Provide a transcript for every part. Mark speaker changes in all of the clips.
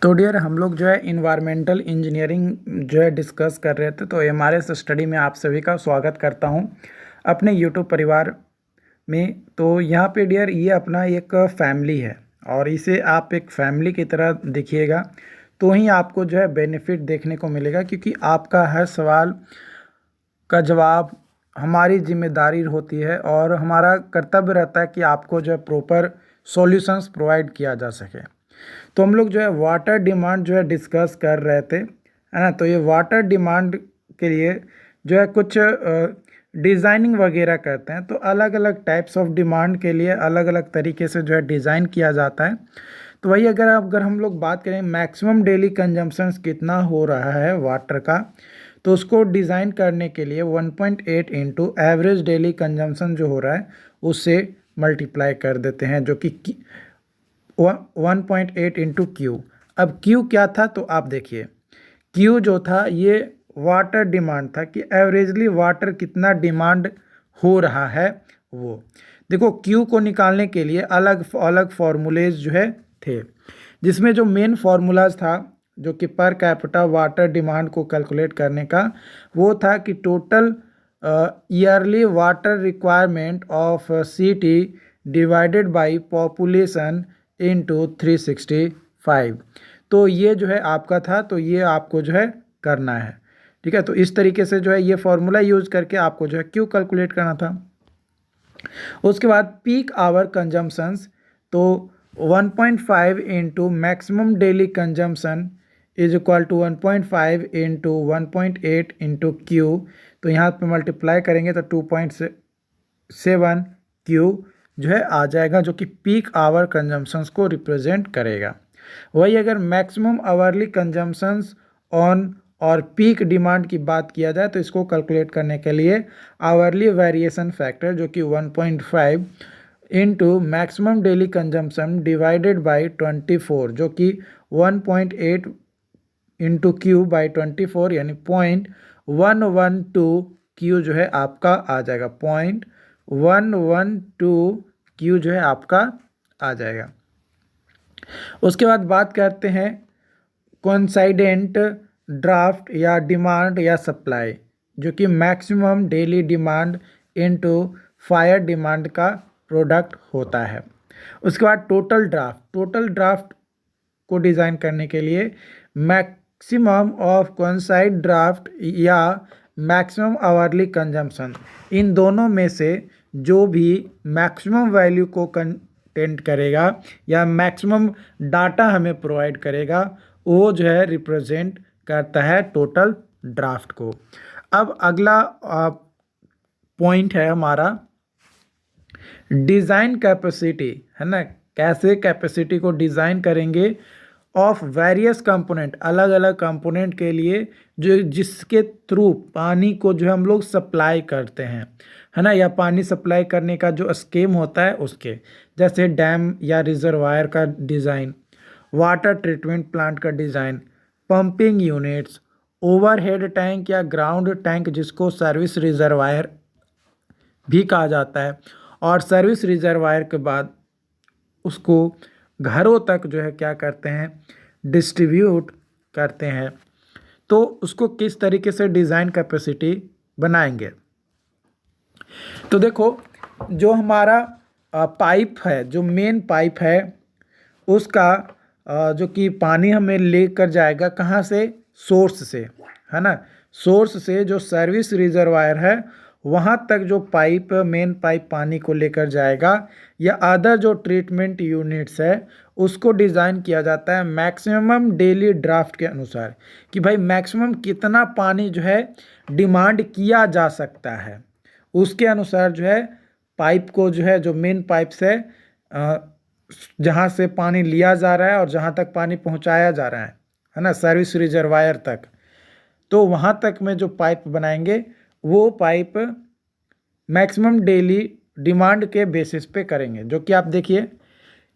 Speaker 1: तो डियर हम लोग जो है इन्वायरमेंटल इंजीनियरिंग जो है डिस्कस कर रहे थे। तो एमआरएस स्टडी में आप सभी का स्वागत करता हूं अपने यूट्यूब परिवार में। तो यहाँ पे डियर ये अपना एक फैमिली है और इसे आप एक फैमिली की तरह देखिएगा तो ही आपको जो है बेनिफिट देखने को मिलेगा, क्योंकि आपका हर सवाल का जवाब हमारी जिम्मेदारी होती है और हमारा कर्तव्य रहता है कि आपको जो है प्रॉपर सॉल्यूशंस प्रोवाइड किया जा सके। तो हम लोग जो है वाटर डिमांड जो है डिस्कस कर रहे थे, है ना। तो ये वाटर डिमांड के लिए जो है कुछ डिज़ाइनिंग वगैरह करते हैं। तो अलग अलग टाइप्स ऑफ डिमांड के लिए अलग अलग तरीके से जो है डिज़ाइन किया जाता है। तो वही अगर हम लोग बात करें मैक्सिमम डेली कंजम्पशंस कितना हो रहा है वाटर का, तो उसको डिज़ाइन करने के लिए 1.8 इंटू एवरेज डेली कंजम्पशन जो हो रहा है उससे मल्टीप्लाई कर देते हैं, जो कि 1.8 इंटू क्यू। अब क्यू क्या था तो आप देखिए, क्यू जो था ये वाटर डिमांड था कि एवरेजली वाटर कितना डिमांड हो रहा है वो। देखो क्यू को निकालने के लिए अलग अलग फार्मूलेज जो है थे, जिसमें जो मेन फार्मूलाज था जो कि पर कैपिटा वाटर डिमांड को कैलकुलेट करने का, वो था कि total yearly water requirement of city divided by population into 365। तो ये जो है आपका था, तो ये आपको जो है करना है, ठीक है। तो इस तरीके से जो है ये फॉर्मूला यूज करके आपको जो है क्यू कैलकुलेट करना था। उसके बाद पीक आवर कंजम्पशंस, तो 1.5 into maximum daily consumption is equal to 1.5 into 1.8 into Q. तो यहाँ पे मल्टीप्लाई करेंगे तो 2.7 क्यू जो है आ जाएगा, जो कि पीक आवर कंजम्पशंस को रिप्रेजेंट करेगा। वही अगर मैक्सिमम आवरली कंजम्पशंस ऑन और पीक डिमांड की बात किया जाए तो इसको कैलकुलेट करने के लिए आवरली वेरिएशन फैक्टर जो कि 1.5 into maximum daily consumption divided by 24, जो कि 1.8 इंटू क्यू बाई 24 यानी 0.112 क्यू जो है आपका आ जाएगा। 0.112 क्यू जो है आपका आ जाएगा। उसके बाद बात करते हैं कोइंसाइडेंट ड्राफ्ट या डिमांड या सप्लाई, जो कि maximum daily demand into fire demand का प्रोडक्ट होता है। उसके बाद टोटल ड्राफ्ट को डिज़ाइन करने के लिए मैक्सिमम ऑफ कोइंसाइड ड्राफ्ट या मैक्सिमम आवरली कंजम्पशन, इन दोनों में से जो भी मैक्सिमम वैल्यू को कंटेंट करेगा या मैक्सिमम डाटा हमें प्रोवाइड करेगा, वो जो है रिप्रेजेंट करता है टोटल ड्राफ्ट को। अब अगला पॉइंट है हमारा डिज़ाइन कैपेसिटी, है ना। कैसे कैपेसिटी को डिज़ाइन करेंगे ऑफ वेरियस कंपोनेंट, अलग अलग कंपोनेंट के लिए जो जिसके थ्रू पानी को जो हम लोग सप्लाई करते हैं, है ना, या पानी सप्लाई करने का जो स्कीम होता है उसके, जैसे डैम या रिजर्वायर का डिज़ाइन, वाटर ट्रीटमेंट प्लांट का design, pumping units, overhead tank या ग्राउंड टैंक जिसको सर्विस रिजर्वायर भी कहा जाता है, और सर्विस रिजर्वायर के बाद उसको घरों तक जो है क्या करते हैं, डिस्ट्रीब्यूट करते हैं। तो उसको किस तरीके से डिज़ाइन कैपेसिटी बनाएंगे, तो देखो जो हमारा पाइप है, जो मेन पाइप है उसका जो कि पानी हमें लेकर जाएगा कहाँ से, सोर्स से, है ना। सोर्स से जो सर्विस रिजर्वायर है वहाँ तक जो पाइप, मेन पाइप पानी को लेकर जाएगा, या अदर जो ट्रीटमेंट यूनिट्स है उसको डिज़ाइन किया जाता है मैक्सिमम डेली ड्राफ्ट के अनुसार, कि भाई मैक्सिमम कितना पानी जो है डिमांड किया जा सकता है, उसके अनुसार जो है पाइप को जो है, जो मेन पाइप से जहाँ से पानी लिया जा रहा है और जहाँ तक पानी पहुँचाया जा रहा है ना, सर्विस रिजर्वायर तक, तो वहाँ तक में जो पाइप बनाएंगे वो पाइप मैक्सिमम डेली डिमांड के बेसिस पे करेंगे। जो कि आप देखिए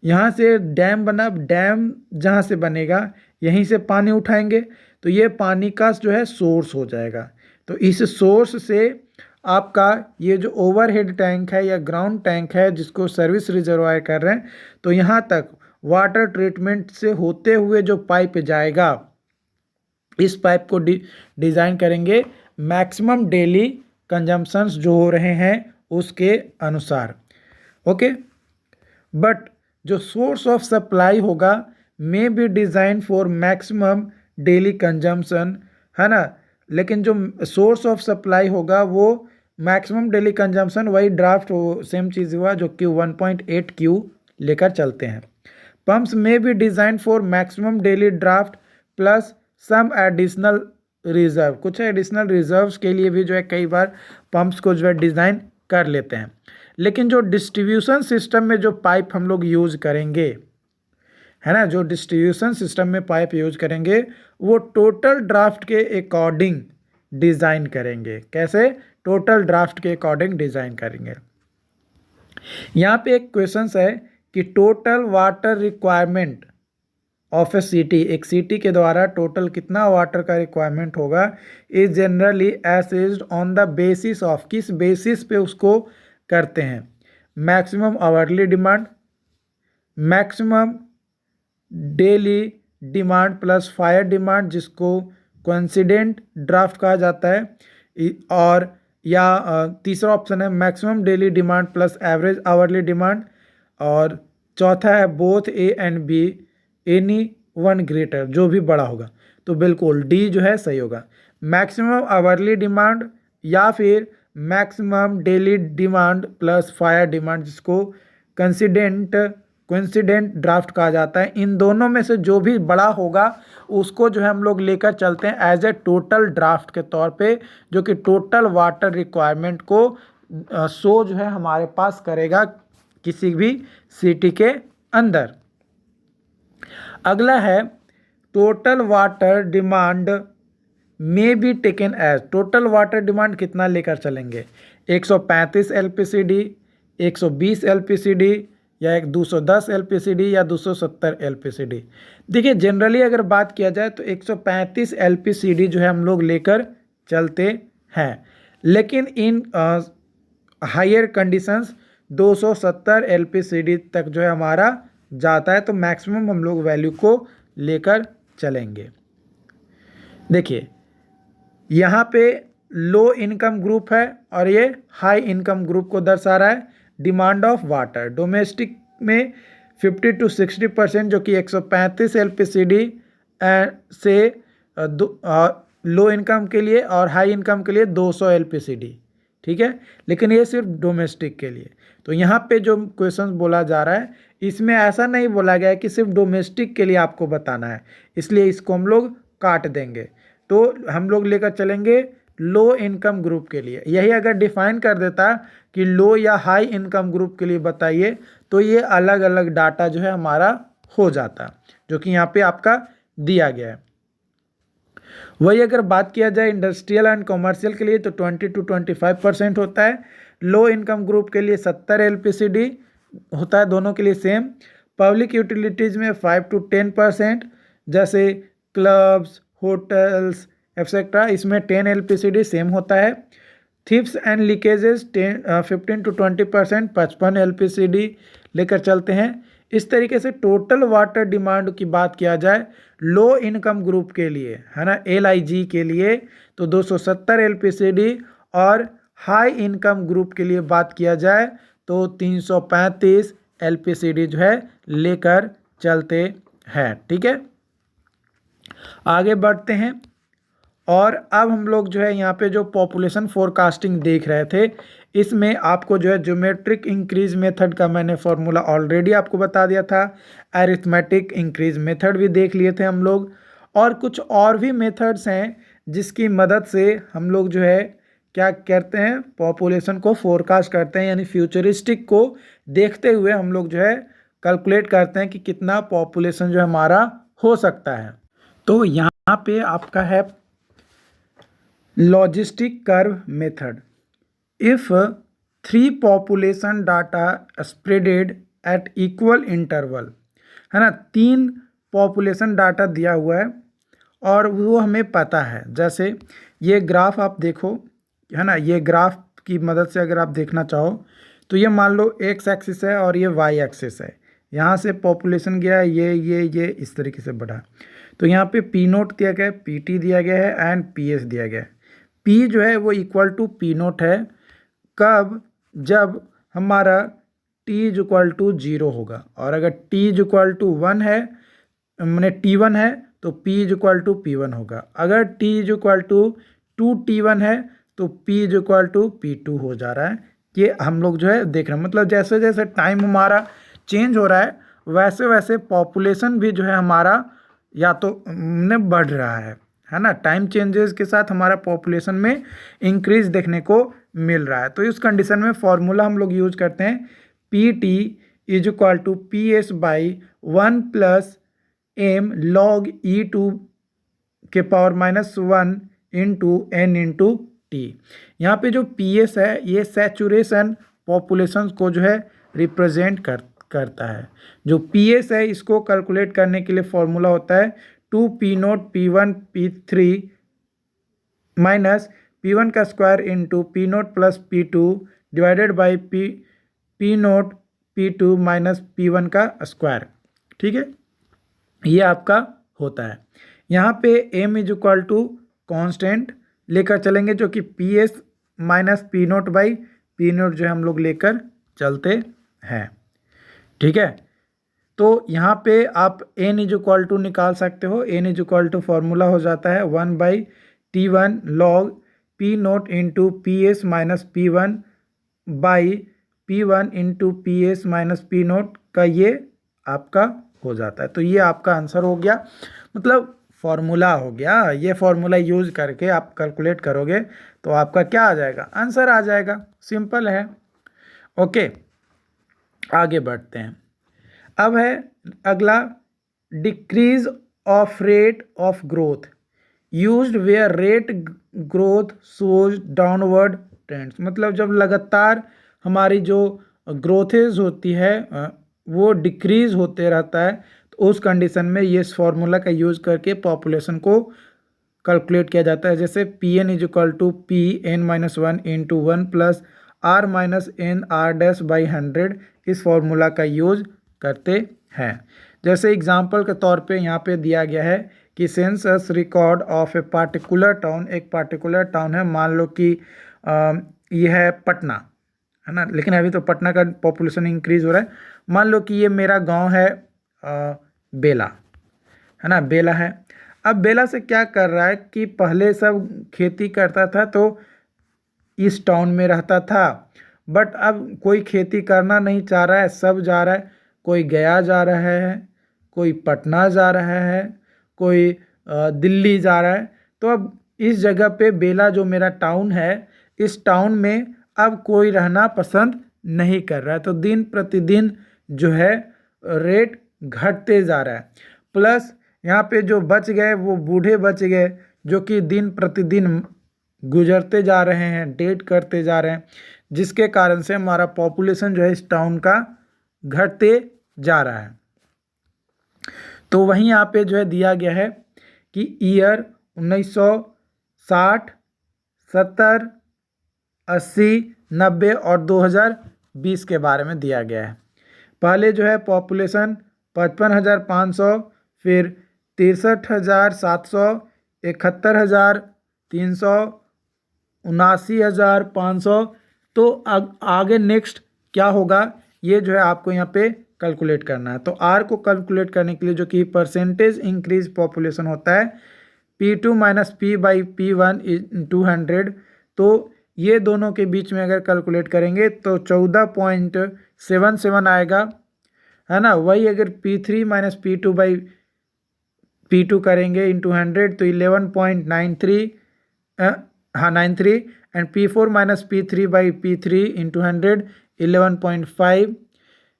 Speaker 1: यहाँ से डैम बना, डैम जहाँ से बनेगा यहीं से पानी उठाएंगे, तो ये पानी का जो है सोर्स हो जाएगा। तो इस सोर्स से आपका ये जो ओवरहेड टैंक है या ग्राउंड टैंक है जिसको सर्विस रिजर्वायर कर रहे हैं, तो यहाँ तक वाटर ट्रीटमेंट से होते हुए जो पाइप जाएगा, इस पाइप को डिज़ाइन करेंगे मैक्सिमम डेली कंजम्पशंस जो हो रहे हैं उसके अनुसार। ओके, बट जो सोर्स ऑफ सप्लाई होगा may be design for maximum daily consumption, है ना। लेकिन जो सोर्स ऑफ सप्लाई होगा वो मैक्सिमम डेली कंजम्पशन, वही ड्राफ्ट सेम चीज़ हुआ जो कि 1.8 क्यू लेकर चलते हैं। Pumps may be design for maximum daily draft plus some additional reserve, कुछ एडिशनल रिजर्व्स के लिए भी जो है कई बार पंप्स को जो है डिज़ाइन कर लेते हैं। लेकिन जो डिस्ट्रीब्यूशन सिस्टम में जो पाइप हम लोग यूज़ करेंगे, है ना, जो डिस्ट्रीब्यूशन सिस्टम में पाइप यूज करेंगे वो टोटल ड्राफ्ट के अकॉर्डिंग डिज़ाइन करेंगे। कैसे? टोटल ड्राफ्ट के अकॉर्डिंग डिज़ाइन करेंगे। यहाँ पे एक क्वेश्चन है कि total water requirement of A city, एक सिटी के द्वारा टोटल कितना वाटर का रिक्वायरमेंट होगा, is generally assessed on the basis of, किस बेसिस पे उसको करते हैं? Maximum hourly demand, maximum daily demand plus fire demand, जिसको कोइंसिडेंट ड्राफ्ट कहा जाता है, और या तीसरा ऑप्शन है maximum daily demand plus average hourly demand, और चौथा है both A and B, any one greater, जो भी बड़ा होगा। तो बिल्कुल डी जो है सही होगा, मैक्सिमम आवरली डिमांड या फिर maximum daily demand plus fire demand, जिसको कोइंसिडेंट ड्राफ्ट कहा जाता है। इन दोनों में से जो भी बड़ा होगा उसको जो है हम लोग लेकर चलते हैं एज ए टोटल ड्राफ्ट के तौर पे, जो कि टोटल वाटर रिक्वायरमेंट को शो जो है हमारे पास करेगा किसी भी सिटी के अंदर। अगला है total water demand may be taken as, total water demand कितना लेकर चलेंगे? 135 LPCD, 120 LPCD या एक 210 LPCD या 270 LPCD। देखिए जनरली अगर बात किया जाए तो 135 LPCD जो है हम लोग लेकर चलते हैं, लेकिन इन हायर कंडीशंस 270 LPCD तक जो है हमारा जाता है, तो मैक्सिमम हम लोग वैल्यू को लेकर चलेंगे। देखिए यहाँ पे लो इनकम ग्रुप है और ये हाई इनकम ग्रुप को दर्शा रहा है। डिमांड ऑफ वाटर डोमेस्टिक में 50 to 60% जो कि 135 LPCD से लो इनकम के लिए और हाई इनकम के लिए 200 LPCD, ठीक है। लेकिन ये सिर्फ डोमेस्टिक के लिए। तो यहाँ पे जो क्वेश्चन बोला जा रहा है इसमें ऐसा नहीं बोला गया है कि सिर्फ डोमेस्टिक के लिए आपको बताना है, इसलिए इसको हम लोग काट देंगे। तो हम लोग लेकर चलेंगे लो इनकम ग्रुप के लिए। यही अगर डिफाइन कर देता कि लो या हाई इनकम ग्रुप के लिए बताइए तो ये अलग अलग डाटा जो है हमारा हो जाता, जो कि यहाँ पे आपका दिया गया है। वही अगर बात किया जाए इंडस्ट्रियल एंड कॉमर्शियल के लिए तो 20 to 25% होता है। लो इनकम ग्रुप के लिए 70 LPCD होता है, दोनों के लिए सेम। पब्लिक यूटिलिटीज़ में 5 to 10%, जैसे क्लब्स, होटल्स एक्सेट्रा, इसमें 10 LPCD सेम होता है। Thief's and leakages 15 to 20%, 55 LPCD लेकर चलते हैं। इस तरीके से टोटल वाटर डिमांड की बात किया जाए लो इनकम ग्रुप के लिए, है ना, LIG के लिए तो 270 LPCD, और हाई इनकम ग्रुप के लिए बात किया जाए तो 335 LPCD जो है लेकर चलते हैं, ठीक है। आगे बढ़ते हैं और अब हम लोग जो है यहाँ पे जो पॉपुलेशन फोरकास्टिंग देख रहे थे, इसमें आपको जो है ज्योमेट्रिक इंक्रीज मेथड का मैंने फॉर्मूला ऑलरेडी आपको बता दिया था। अरिथमेटिक इंक्रीज मेथड भी देख लिए थे हम लोग, और कुछ और भी मेथड्स हैं जिसकी मदद से हम लोग जो है क्या करते हैं, पॉपुलेशन को फोरकास्ट करते हैं, यानी फ्यूचरिस्टिक को देखते हुए हम लोग जो है कैलकुलेट करते हैं कि कितना पॉपुलेशन जो हमारा हो सकता है। तो यहाँ पे आपका है logistic curve method. If 3 population data spreaded at equal interval, है ना, 3 पॉपुलेशन डाटा दिया हुआ है और वो हमें पता है। जैसे ये ग्राफ आप देखो, है ना, ये ग्राफ की मदद से अगर आप देखना चाहो तो ये मान लो एक्स एक्सिस है और ये वाई एक्सिस है। यहाँ से पॉपुलेशन गया, ये इस तरीके से बढ़ा। तो यहाँ पे पी नोट दिया गया है, पी टी दिया गया है एंड पी एस दिया गया है। पी जो है वो इक्वल टू पी नोट है, कब? जब हमारा टी इज इक्वल टू 0 होगा, और अगर टी इज इक्वल टू 1 है, मैंने T1 है, तो P is equal to P1 होगा। अगर T is equal to 2T1 है तो P is equal to P2 हो जा रहा है। ये हम लोग जो है देख रहे हैं, मतलब जैसे जैसे टाइम हमारा चेंज हो रहा है वैसे वैसे पॉपुलेशन भी जो है हमारा या तो बढ़ रहा है ना। टाइम चेंजेस के साथ हमारा पॉपुलेशन में इंक्रीज देखने को मिल रहा है। तो इस कंडीशन में फॉर्मूला हम लोग यूज करते हैं, P T is equal to P S by 1 plus M log E2 के power -1 into N into T. यहाँ पे जो पी एस है ये सैचुरेशन पॉपुलेशन को जो है रिप्रेजेंट करता है। जो पी एस है इसको कैलकुलेट करने के लिए फॉर्मूला होता है 2P0 P1 P3 minus P1 का square into P0 plus P2 divided by P0 P2 minus P1 का स्क्वायर। ठीक है, ये आपका होता है। यहाँ पे m is equal to constant लेकर चलेंगे, जो कि P S minus P naught by P naught जो हम लोग लेकर चलते हैं। ठीक है, तो यहाँ पे आप n इज इक्वल टू निकाल सकते हो। n is equal to formula हो जाता है 1/T1 log P naught into P S minus P one by P1 into P S minus P naught का ये आपका हो जाता है। तो ये आपका आंसर हो गया, मतलब फॉर्मूला हो गया। ये फॉर्मूला यूज करके आप कैलकुलेट करोगे तो आपका क्या आ जाएगा, आंसर आ जाएगा। सिंपल है। ओके, आगे बढ़ते हैं। अब है अगला, decrease of rate of growth used where rate growth shows downward trends. मतलब जब लगातार हमारी जो ग्रोथेज होती है वो डिक्रीज होते रहता है, तो उस कंडीशन में ये इस फार्मूला का यूज़ करके पॉपुलेशन को कैलकुलेट किया जाता है। जैसे P N is equal to P N minus 1 into 1 plus R minus N R dash by 100, इस फार्मूला का यूज करते हैं। जैसे एग्जांपल के तौर पे यहाँ पे दिया गया है कि census record of a particular town, एक पार्टिकुलर टाउन है, मान लो कि यह है पटना, है ना, लेकिन अभी तो पटना का पॉपुलेशन इंक्रीज हो रहा है। मान लो कि ये मेरा गांव है बेला, है ना, बेला है। अब बेला से क्या कर रहा है कि पहले सब खेती करता था तो इस टाउन में रहता था, बट अब कोई खेती करना नहीं चाह रहा है, सब जा रहा है, कोई गया जा रहा है, कोई पटना जा रहा है, कोई दिल्ली जा रहा है। तो अब इस जगह पे बेला जो मेरा टाउन है, इस टाउन में अब कोई रहना पसंद नहीं कर रहा है। तो दिन प्रतिदिन जो है रेट घटते जा रहा है। प्लस यहाँ पे जो बच गए वो बूढ़े बच गए, जो कि दिन प्रतिदिन गुजरते जा रहे हैं, डेट करते जा रहे हैं, जिसके कारण से हमारा पॉपुलेशन जो है इस टाउन का घटते जा रहा है। तो वहीं यहाँ पे जो है दिया गया है कि ईयर 1960, 70, 80, 90 और 2020 के बारे में दिया गया है। पहले जो है पॉपुलेशन 55,500, फिर 63,700, 71,300, 79,500। तो आगे नेक्स्ट क्या होगा ये जो है आपको यहाँ पे कैलकुलेट करना है। तो आर को कैलकुलेट करने के लिए, जो कि परसेंटेज इंक्रीज पॉपुलेशन होता है, P2 minus P by P1 is 200। तो ये दोनों के बीच में अगर कैलकुलेट करेंगे तो 14.77 आएगा, है ना। वही अगर P3 minus P2 by P2 करेंगे इंटू 100 तो 11.93, हाँ 93, and P4 minus P3 by P3 into 100 11.5,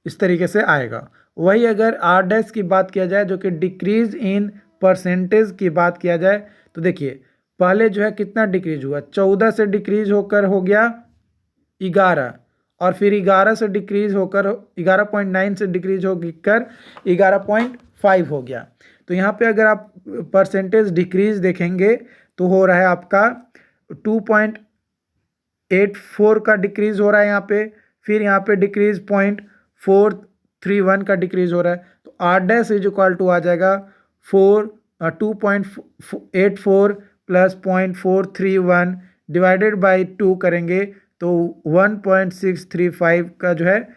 Speaker 1: इस तरीके से आएगा। वही अगर आर डैश की बात किया जाए, जो कि डिक्रीज इन परसेंटेज की बात किया जाए, तो देखिए पहले जो है कितना डिक्रीज हुआ, 14 से डिक्रीज होकर हो गया 11, और फिर 11 से डिक्रीज होकर 11.9 से डिक्रीज होकर 11.5 हो गया। तो यहाँ पे अगर आप परसेंटेज डिक्रीज देखेंगे तो हो रहा है आपका 2.84 का डिक्रीज हो रहा है यहाँ पे, फिर यहाँ पे डिक्रीज 0.4 2.431 का डिक्रीज हो रहा है, तो R dash is equal to आ जाएगा 2.84 प्लस 0.431 डिवाइडेड बाई 2 करेंगे तो 1.635 का जो है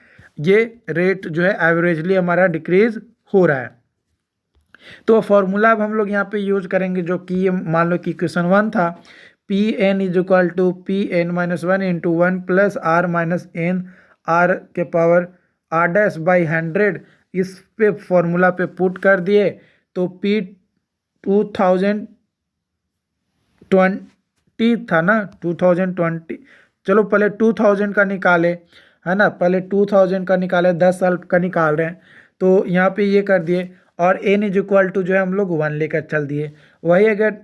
Speaker 1: ये रेट जो है एवरेजली हमारा डिक्रीज हो रहा है। तो फॉर्मूला अब हम लोग यहाँ पे यूज करेंगे जो कि ये मान लो कि क्वेश्चन 1 था, P N is equal to P N minus one into one plus R minus N R के पावर आर डैश बाई 100, इस पे फॉर्मूला पे पुट कर दिए तो पी 2020 था ना, 2020, चलो पहले 2000 का निकाले, है ना, पहले 2000 का निकाले, 10 साल का निकाल रहे हैं, तो यहाँ पे ये कर दिए और एन इज इक्वल टू जो है हम लोग 1 लेकर चल दिए। वही अगर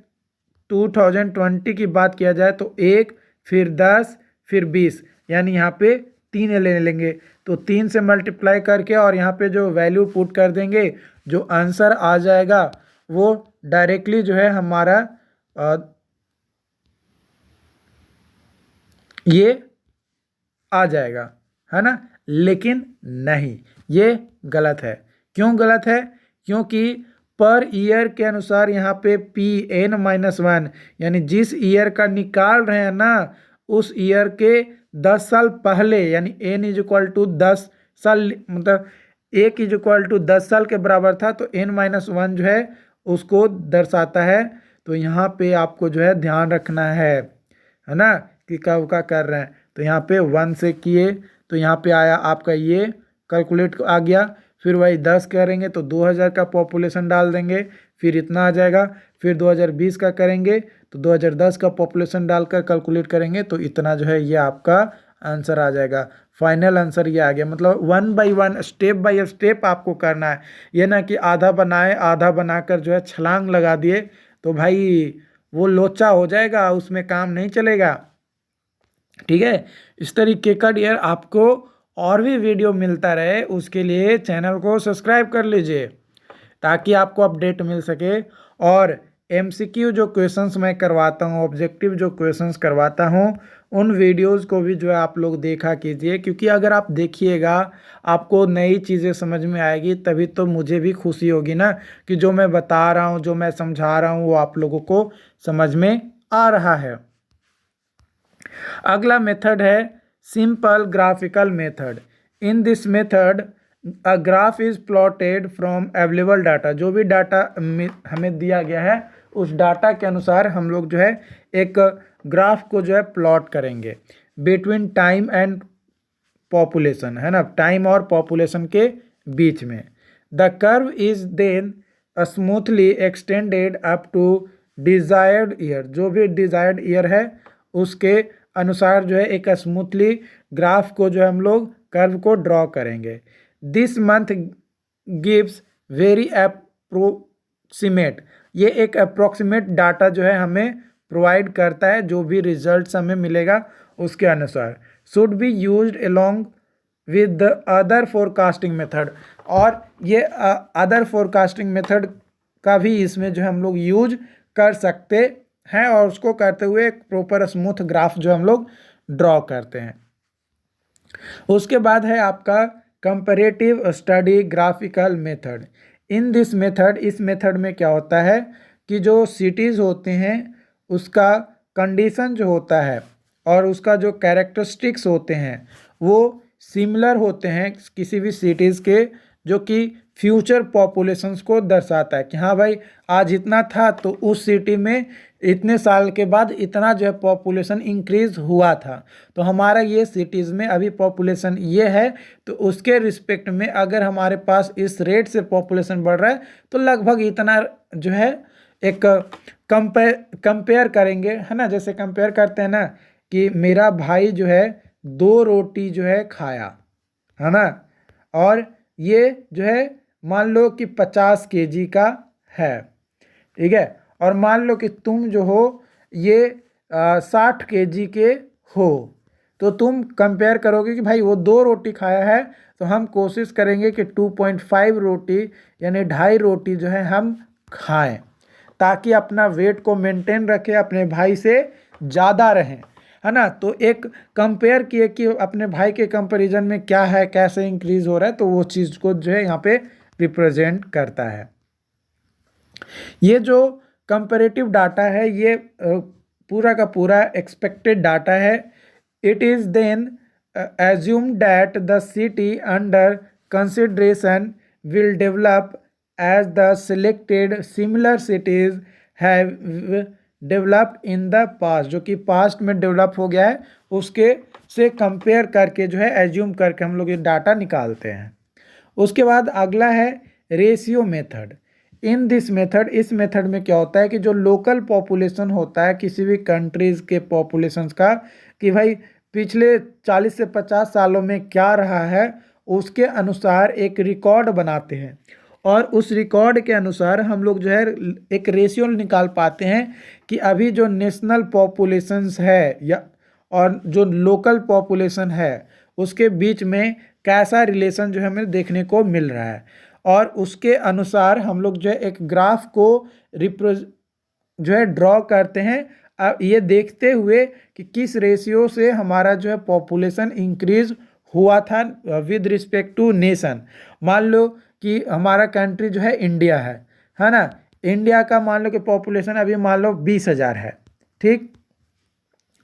Speaker 1: 2020 की बात किया जाए तो 1 फिर 10 फिर 20, यानी यहाँ पे 3 ले लेंगे, तो 3 से मल्टीप्लाई करके और यहाँ पे जो वैल्यू पुट कर देंगे, जो आंसर आ जाएगा वो डायरेक्टली जो है हमारा ये आ जाएगा, है ना। लेकिन नहीं, ये गलत है। क्यों गलत है? क्योंकि पर ईयर के अनुसार यहाँ पे पी एन माइनस वन, यानी जिस ईयर का निकाल रहे हैं ना उस ईयर के 10 साल पहले, यानी एन इज इक्वल टू 10 साल, मतलब एक इज इक्वल टू 10 साल के बराबर था, तो एन माइनस वन जो है उसको दर्शाता है। तो यहाँ पे आपको जो है ध्यान रखना है ना, कि कब का कर रहे हैं। तो यहाँ पे 1 से किए तो यहाँ पे आया आपका ये कैलकुलेट आ गया, फिर वही 10 करेंगे तो 2000 का पॉपुलेशन डाल देंगे, फिर इतना आ जाएगा, फिर 2020 का करेंगे तो 2010 का पॉपुलेशन डालकर कैलकुलेट करेंगे तो इतना जो है ये आपका आंसर आ जाएगा। फाइनल आंसर ये आ गया। मतलब 1 बाई 1 स्टेप बाय स्टेप आपको करना है, ये ना कि आधा बनाए आधा बनाकर जो है छलांग लगा दिए तो भाई वो लोचा हो जाएगा, उसमें काम नहीं चलेगा। ठीक है, इस तरीके का डियर आपको और भी वीडियो मिलता रहे, उसके लिए चैनल को सब्सक्राइब कर लीजिए ताकि आपको अपडेट मिल सके। और एमसीक्यू जो क्वेश्चंस मैं करवाता हूँ, ऑब्जेक्टिव जो क्वेश्चंस करवाता हूँ, उन वीडियोस को भी जो है आप लोग देखा कीजिए, क्योंकि अगर आप देखिएगा आपको नई चीज़ें समझ में आएगी, तभी तो मुझे भी खुशी होगी ना कि जो मैं बता रहा हूँ, जो मैं समझा रहा हूँ वो आप लोगों को समझ में आ रहा है। अगला मेथड है simple graphical method. In this method a graph is plotted from available data. जो भी डाटा हमें दिया गया है उस डाटा के अनुसार हम लोग जो है एक ग्राफ को जो है प्लॉट करेंगे बिटवीन टाइम एंड पॉपुलेशन, है ना, टाइम और पॉपुलेशन के बीच में। The curve is then smoothly extended up to desired year. जो भी डिजायर्ड ईयर है उसके अनुसार जो है एक स्मूथली ग्राफ को जो है हम लोग कर्व को ड्रॉ करेंगे। This month gives very approximate. ये एक अप्रोक्सीमेट डाटा जो है हमें प्रोवाइड करता है, जो भी रिजल्ट्स हमें मिलेगा उसके अनुसार। Should be used along with the other forecasting method. और ये अदर फोरकास्टिंग मेथड का भी इसमें जो है हम लोग यूज कर सकते हैं, और उसको करते हुए एक प्रॉपर स्मूथ ग्राफ जो हम लोग ड्रॉ करते हैं। उसके बाद है आपका comparative study graphical method. In this method, इस मेथड में क्या होता है कि जो सिटीज़ होते हैं उसका कंडीशन जो होता है और उसका जो कैरेक्टरिस्टिक्स होते हैं वो सिमिलर होते हैं किसी भी सिटीज़ के, जो कि फ्यूचर पॉपुलेशंस को दर्शाता है कि हाँ भाई आज इतना था तो उस सिटी में इतने साल के बाद इतना जो है पॉपुलेशन इंक्रीज हुआ था, तो हमारा ये सिटीज़ में अभी पॉपुलेशन ये है, तो उसके रिस्पेक्ट में अगर हमारे पास इस रेट से पॉपुलेशन बढ़ रहा है तो लगभग इतना जो है एक कंपेयर करेंगे, है ना। जैसे कंपेयर करते हैं ना कि मेरा भाई जो है 2 रोटी जो है खाया, है ना, और ये जो है मान लो कि 50 kg का है, ठीक है, और मान लो कि तुम जो हो ये 60 kg के हो, तो तुम कंपेयर करोगे कि भाई वो 2 रोटी खाया है, तो हम कोशिश करेंगे कि 2.5 रोटी यानी 2.5 रोटी जो है हम खाएं ताकि अपना वेट को मेंटेन रखें, अपने भाई से ज़्यादा रहें। है ना। तो एक कंपेयर किए कि अपने भाई के कंपैरिजन में क्या है, कैसे इंक्रीज हो रहा है, तो वो चीज़ को जो है यहाँ पे रिप्रेजेंट करता है। ये जो कंपैरेटिव डाटा है ये पूरा का पूरा एक्सपेक्टेड डाटा है। It is then assume that the city under consideration will develop as the selected similar cities have developed in the past, जो कि past में develop हो गया है उसके से compare करके जो है assume करके हम लोग ये डाटा निकालते हैं। उसके बाद अगला है ratio method. In this method, इस मेथड में क्या होता है कि जो लोकल पॉपुलेशन होता है किसी भी कंट्रीज़ के पॉपुलेशंस का, कि भाई पिछले 40 से 50 सालों में क्या रहा है, उसके अनुसार एक रिकॉर्ड बनाते हैं और उस रिकॉर्ड के अनुसार हम लोग जो है एक रेशियो निकाल पाते हैं कि अभी जो नेशनल पॉपुलेशंस है या और जो लोकल पॉपुलेशन है उसके बीच में कैसा रिलेशन जो है हमें देखने को मिल रहा है। और उसके अनुसार हम लोग जो है एक ग्राफ को जो है ड्रॉ करते हैं, ये देखते हुए कि किस रेशियो से हमारा जो है पॉपुलेशन इंक्रीज हुआ था विद रिस्पेक्ट टू नेशन। मान लो कि हमारा कंट्री जो है इंडिया है ना। इंडिया का मान लो कि पॉपुलेशन अभी मान लो 20,000 है, ठीक।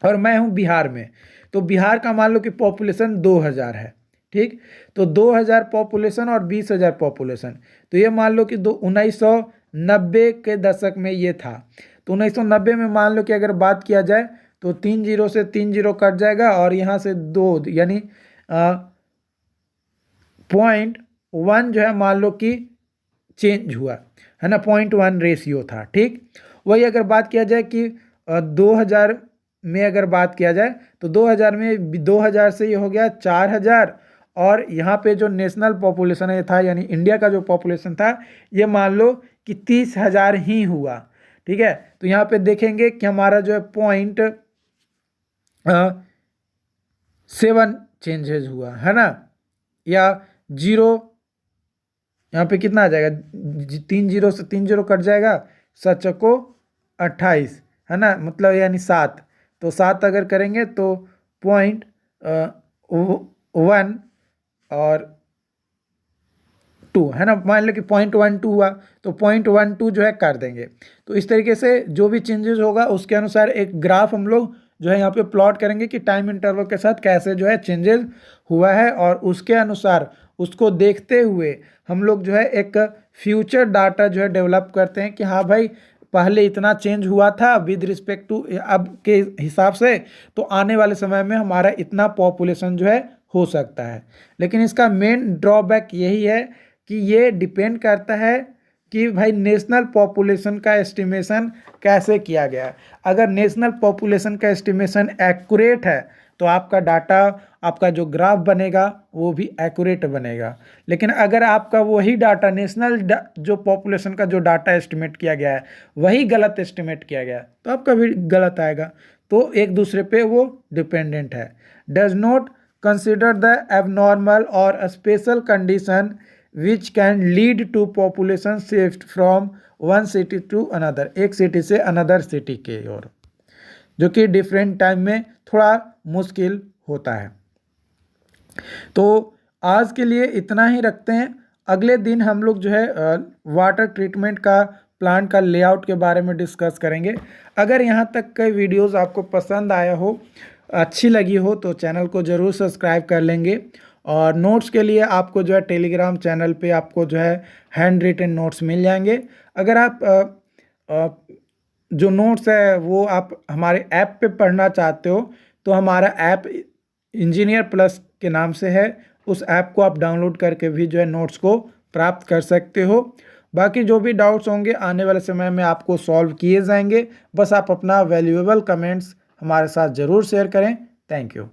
Speaker 1: और मैं हूँ बिहार में, तो बिहार का मान लो कि पॉपुलेशन 2,000 है, ठीक। तो 2,000 पॉपुलेशन और 20,000 पॉपुलेशन, तो ये मान लो कि 1990 के दशक में ये था। तो 1990 में मान लो कि अगर बात किया जाए तो 3 जीरो से 3 जीरो कट जाएगा और यहाँ से 2 यानी 0.1 जो है मान लो कि चेंज हुआ है ना, 0.1 रेशियो था, ठीक। वही अगर बात किया जाए कि 2000 में अगर बात किया जाए तो 2000 में 2000 से ये हो गया 4000 और यहाँ पे जो नेशनल पॉपुलेशन है था यानी इंडिया का जो पॉपुलेशन था ये मान लो कि 30,000 ही हुआ, ठीक है। तो यहाँ पे देखेंगे कि हमारा जो है 0.7 चेंजेस हुआ है ना, या 0 यहाँ पे कितना आ जाएगा, 3 जीरो से 3 जीरो कट जाएगा, 7 को 28 है ना, मतलब यानी 7। तो 7 अगर करेंगे तो 0.1 और 2 है ना, मान लो कि 0.12 हुआ तो 0.12 जो है कर देंगे। तो इस तरीके से जो भी चेंजेस होगा उसके अनुसार एक ग्राफ हम लोग जो है यहाँ पे प्लॉट करेंगे कि टाइम इंटरवल के साथ कैसे जो है चेंजेस हुआ है, और उसके अनुसार उसको देखते हुए हम लोग जो है एक फ्यूचर डाटा जो है डेवलप करते हैं कि हाँ भाई पहले इतना चेंज हुआ था विद रिस्पेक्ट टू अब के हिसाब से, तो आने वाले समय में हमारा इतना पॉपुलेशन जो है हो सकता है। लेकिन इसका मेन ड्रॉबैक यही है कि ये डिपेंड करता है कि भाई नेशनल पॉपुलेशन का एस्टिमेशन कैसे किया गया है। अगर नेशनल पॉपुलेशन का एस्टिमेशन एक्यूरेट है तो आपका डाटा, आपका जो ग्राफ बनेगा वो भी एक्यूरेट बनेगा। लेकिन अगर आपका वही डाटा नेशनल जो पॉपुलेशन का जो डाटा एस्टिमेट किया गया है वही गलत एस्टिमेट किया गया है तो आपका भी गलत आएगा। तो एक दूसरे पे वो डिपेंडेंट है। Does not consider the abnormal और special condition which can lead to population shift from one city to another, एक सिटी से अनदर सिटी के ओर, जो कि डिफरेंट टाइम में थोड़ा मुश्किल होता है। तो आज के लिए इतना ही रखते हैं। अगले दिन हम लोग जो है वाटर ट्रीटमेंट का प्लांट का लेआउट के बारे में डिस्कस करेंगे। अगर यहाँ तक के वीडियोस आपको पसंद आया हो, अच्छी लगी हो, तो चैनल को ज़रूर सब्सक्राइब कर लेंगे। और नोट्स के लिए आपको जो है टेलीग्राम चैनल पे आपको जो है हैंड रिटन नोट्स मिल जाएंगे। अगर आप जो नोट्स है वो आप हमारे ऐप पे पढ़ना चाहते हो तो हमारा ऐप इंजीनियर प्लस के नाम से है, उस ऐप को आप डाउनलोड करके भी जो है नोट्स को प्राप्त कर सकते हो। बाकी जो भी डाउट्स होंगे आने वाले समय में आपको सॉल्व किए जाएंगे। बस आप अपना वैल्यूएबल कमेंट्स हमारे साथ ज़रूर शेयर करें। Thank you.